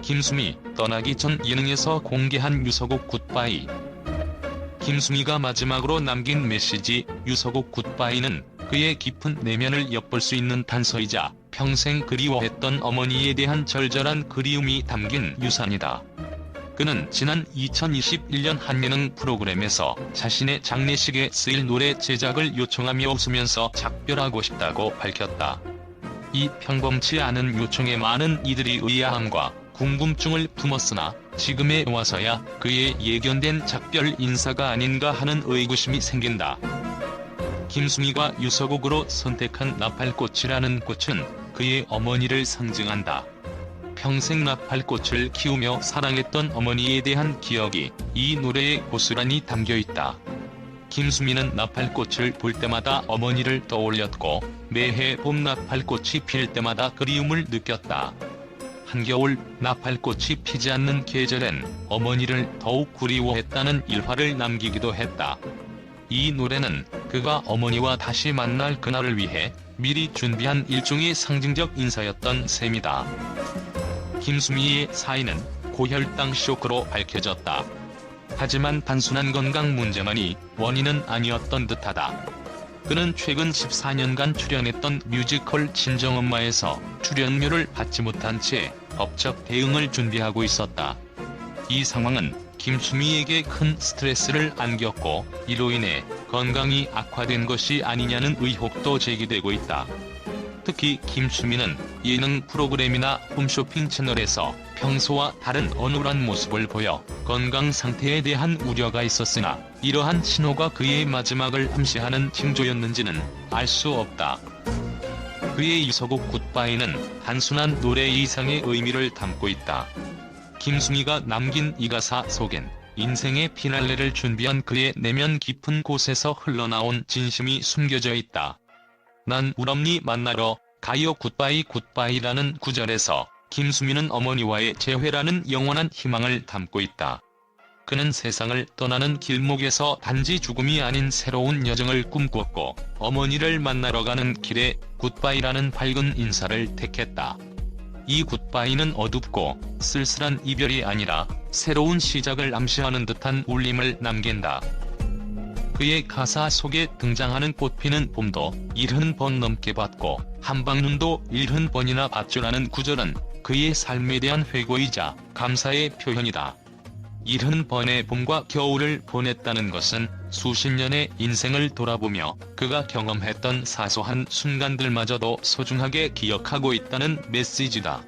김수미 떠나기 전 예능에서 공개한 유서곡 굿바이. 김수미가 마지막으로 남긴 메시지 유서곡 굿바이는 그의 깊은 내면을 엿볼 수 있는 단서이자 평생 그리워했던 어머니에 대한 절절한 그리움이 담긴 유산이다. 그는 지난 2021년 한 예능 프로그램에서 자신의 장례식에 쓰일 노래 제작을 요청하며 웃으면서 작별하고 싶다고 밝혔다. 이 평범치 않은 요청에 많은 이들이 의아함과 궁금증을 품었으나 지금에 와서야 그의 예견된 작별 인사가 아닌가 하는 의구심이 생긴다. 김수미가 유서곡으로 선택한 나팔꽃이라는 꽃은 그의 어머니를 상징한다. 평생 나팔꽃을 키우며 사랑했던 어머니에 대한 기억이 이 노래에 고스란히 담겨있다. 김수미는 나팔꽃을 볼 때마다 어머니를 떠올렸고 매해 봄 나팔꽃이 필 때마다 그리움을 느꼈다. 한겨울 나팔꽃이 피지 않는 계절엔 어머니를 더욱 그리워했다는 일화를 남기기도 했다. 이 노래는 그가 어머니와 다시 만날 그날을 위해 미리 준비한 일종의 상징적 인사였던 셈이다. 김수미의 사인은 고혈당 쇼크로 밝혀졌다. 하지만 단순한 건강 문제만이 원인은 아니었던 듯하다. 그는 최근 14년간 출연했던 뮤지컬 친정엄마에서 출연료를 받지 못한 채 법적 대응을 준비하고 있었다. 이 상황은 김수미에게 큰 스트레스를 안겼고 이로 인해 건강이 악화된 것이 아니냐는 의혹도 제기되고 있다. 특히 김수미는 예능 프로그램이나 홈쇼핑 채널에서 평소와 다른 어눌한 모습을 보여 건강 상태에 대한 우려가 있었으나 이러한 신호가 그의 마지막을 암시하는 징조였는지는 알 수 없다. 그의 유서곡 굿바이는 단순한 노래 이상의 의미를 담고 있다. 김수미가 남긴 이 가사 속엔 인생의 피날레를 준비한 그의 내면 깊은 곳에서 흘러나온 진심이 숨겨져 있다. 난 우럼니 만나러 가요 굿바이 굿바이라는 구절에서 김수미는 어머니와의 재회라는 영원한 희망을 담고 있다. 그는 세상을 떠나는 길목에서 단지 죽음이 아닌 새로운 여정을 꿈꿨고 어머니를 만나러 가는 길에 굿바이라는 밝은 인사를 택했다. 이 굿바이는 어둡고 쓸쓸한 이별이 아니라 새로운 시작을 암시하는 듯한 울림을 남긴다. 그의 가사 속에 등장하는 꽃피는 봄도 70번 넘게 봤고 한방눈도 70번이나 봤죠라는 구절은 그의 삶에 대한 회고이자 감사의 표현이다. 70번의 봄과 겨울을 보냈다는 것은 수십 년의 인생을 돌아보며 그가 경험했던 사소한 순간들마저도 소중하게 기억하고 있다는 메시지다.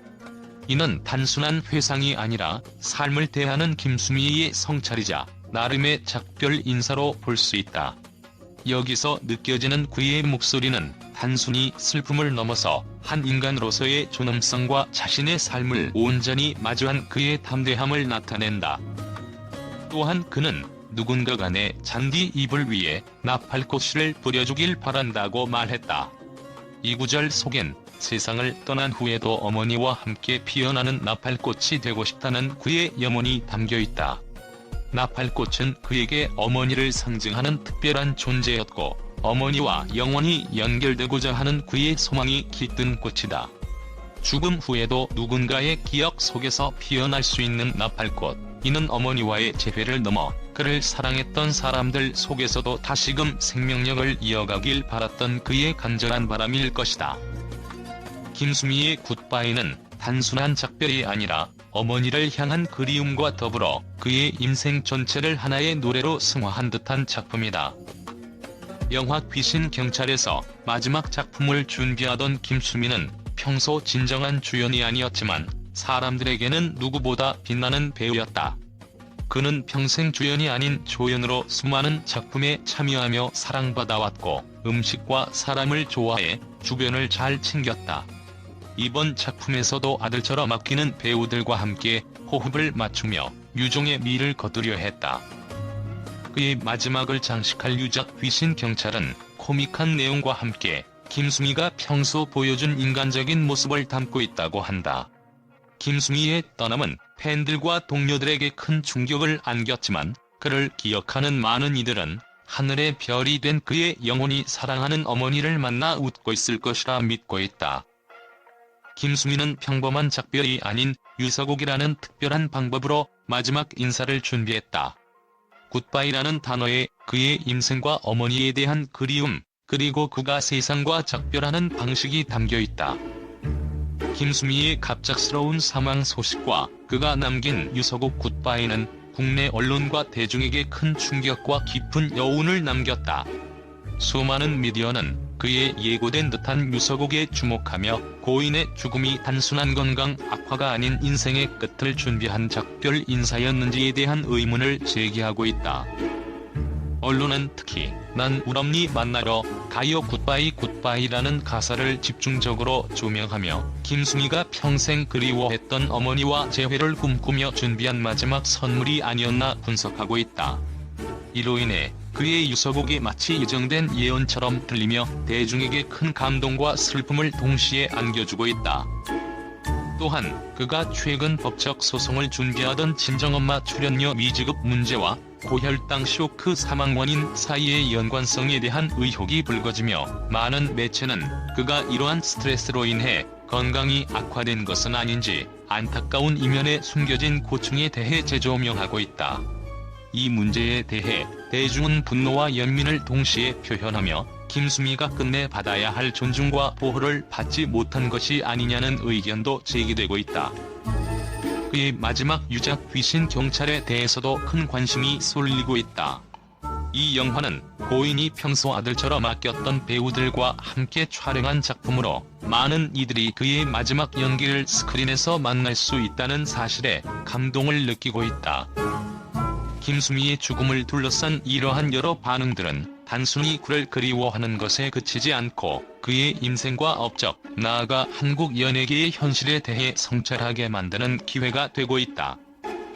이는 단순한 회상이 아니라 삶을 대하는 김수미의 성찰이자 나름의 작별 인사로 볼 수 있다. 여기서 느껴지는 그의 목소리는 단순히 슬픔을 넘어서 한 인간으로서의 존엄성과 자신의 삶을 온전히 마주한 그의 담대함을 나타낸다. 또한 그는 누군가가 내 잔디 잎을 위해 나팔꽃을 뿌려주길 바란다고 말했다. 이 구절 속엔 세상을 떠난 후에도 어머니와 함께 피어나는 나팔꽃이 되고 싶다는 그의 염원이 담겨있다. 나팔꽃은 그에게 어머니를 상징하는 특별한 존재였고 어머니와 영원히 연결되고자 하는 그의 소망이 깃든 꽃이다. 죽음 후에도 누군가의 기억 속에서 피어날 수 있는 나팔꽃, 이는 어머니와의 재회를 넘어 그를 사랑했던 사람들 속에서도 다시금 생명력을 이어가길 바랐던 그의 간절한 바람일 것이다. 김수미의 굿바이는 단순한 작별이 아니라 어머니를 향한 그리움과 더불어 그의 인생 전체를 하나의 노래로 승화한 듯한 작품이다. 영화 귀신 경찰에서 마지막 작품을 준비하던 김수미는 평소 진정한 주연이 아니었지만 사람들에게는 누구보다 빛나는 배우였다. 그는 평생 주연이 아닌 조연으로 수많은 작품에 참여하며 사랑받아왔고 음식과 사람을 좋아해 주변을 잘 챙겼다. 이번 작품에서도 아들처럼 아끼는 배우들과 함께 호흡을 맞추며 유종의 미를 거두려 했다. 그의 마지막을 장식할 유작 귀신 경찰은 코믹한 내용과 함께 김수미가 평소 보여준 인간적인 모습을 담고 있다고 한다. 김수미의 떠남은 팬들과 동료들에게 큰 충격을 안겼지만 그를 기억하는 많은 이들은 하늘의 별이 된 그의 영혼이 사랑하는 어머니를 만나 웃고 있을 것이라 믿고 있다. 김수미는 평범한 작별이 아닌 유서곡이라는 특별한 방법으로 마지막 인사를 준비했다. 굿바이라는 단어에 그의 임생과 어머니에 대한 그리움, 그리고 그가 세상과 작별하는 방식이 담겨있다. 김수미의 갑작스러운 사망 소식과 그가 남긴 유서곡 굿바이는 국내 언론과 대중에게 큰 충격과 깊은 여운을 남겼다. 수많은 미디어는 그의 예고된 듯한 유서곡에 주목하며 고인의 죽음이 단순한 건강 악화가 아닌 인생의 끝을 준비한 작별 인사였는지에 대한 의문을 제기하고 있다. 언론은 특히 난 울엄니 만나러 가요 굿바이 굿바이라는 가사를 집중적으로 조명하며 김수미가 평생 그리워했던 어머니와 재회를 꿈꾸며 준비한 마지막 선물이 아니었나 분석하고 있다. 이로 인해 그의 유서곡이 마치 예정된 예언처럼 들리며 대중에게 큰 감동과 슬픔을 동시에 안겨주고 있다. 또한 그가 최근 법적 소송을 준비하던 친정엄마 출연료 미지급 문제와 고혈당 쇼크 사망 원인 사이의 연관성에 대한 의혹이 불거지며 많은 매체는 그가 이러한 스트레스로 인해 건강이 악화된 것은 아닌지 안타까운 이면에 숨겨진 고충에 대해 재조명하고 있다. 이 문제에 대해 대중은 분노와 연민을 동시에 표현하며 김수미가 끝내 받아야 할 존중과 보호를 받지 못한 것이 아니냐는 의견도 제기되고 있다. 그의 마지막 유작 귀신 경찰에 대해서도 큰 관심이 쏠리고 있다. 이 영화는 고인이 평소 아들처럼 아꼈던 배우들과 함께 촬영한 작품으로 많은 이들이 그의 마지막 연기를 스크린에서 만날 수 있다는 사실에 감동을 느끼고 있다. 김수미의 죽음을 둘러싼 이러한 여러 반응들은 단순히 그를 그리워하는 것에 그치지 않고 그의 인생과 업적, 나아가 한국 연예계의 현실에 대해 성찰하게 만드는 기회가 되고 있다.